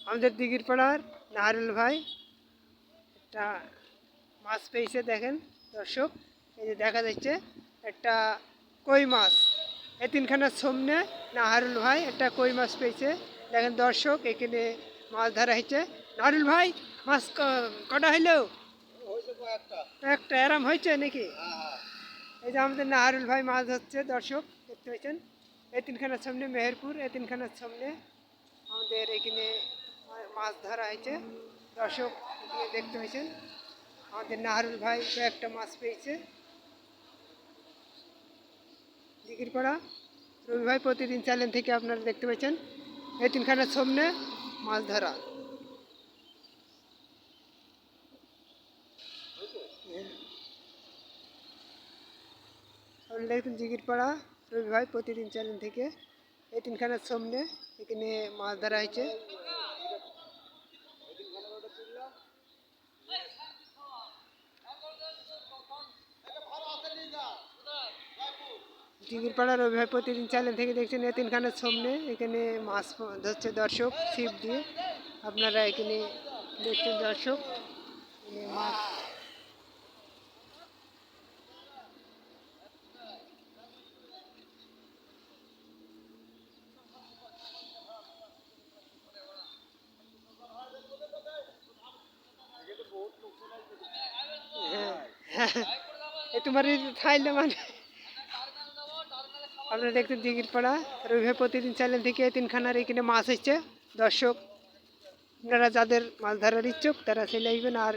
আমাদের দিঘির পাড়ার নাহারুল ভাই একটা মাছ পেয়েছে, দেখেন দর্শক, এই যে দেখা যাচ্ছে একটা কই মাছ। এই তিনখানার সামনে নাহারুল ভাই একটা কই মাছ পেয়েছে, দেখেন দর্শক, এখানে মাছ ধরা হয়েছে। নাহারুল ভাই মাছ কটা হইলো? একটা এরাম হয়েছে নাকি? এই যে আমাদের নাহারুল ভাই মাছ ধরছে দর্শক, দেখতে পাচ্ছেন। এই তিনখানার সামনে মেহেরপুর, এই তিনখানার সামনে আমাদের এখানে মাছ ধরা হয়েছে দর্শক, দেখতে পাচ্ছেন। আমাদের নাহারুল ভাই কয়েকটা মাছ পেয়েছে। দিঘির পাড়া রবি ভাই প্রতিদিন চ্যানেল থেকে আপনারা দেখতে পাচ্ছেন এই তিনখানার সামনে মাছ ধরা। আপনারা দেখুন দিঘির পাড়া রবি ভাই প্রতিদিন চ্যানেল থেকে এই তিনখানার সামনে এখানে মাছ ধরা হয়েছে। দিঘির পাড়া রবি ভাই প্রতিদিন চ্যানেল থেকে দেখছেন এই তিনখানার সামনে এখানে মাছ ধরছে দর্শক, ছিপ দিয়ে। আপনারা এখানে দেখছেন দর্শক মাছ। হ্যাঁ, তোমার খাইলে মানে আপনারা দেখছেন দিঘির পাড়া রবি ভাই প্রতিদিন চ্যানেল থেকে তিনখানার এখানে মাছ এসছে দর্শক। আপনারা যাদের মাছ ধরার ইচ্ছুক তারা চলে আসবেন, আর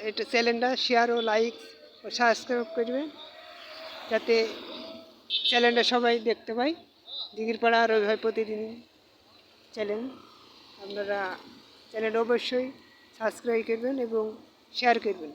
এটা চ্যানেলটা শেয়ার ও লাইক ও সাবস্ক্রাইব করবেন যাতে চ্যানেলটা সবাই দেখতে পায়। দিঘির পাড়া রবি ভাই প্রতিদিন চ্যানেল, আপনারা চ্যানেল অবশ্যই সাবস্ক্রাইব করবেন এবং শেয়ার করবেন।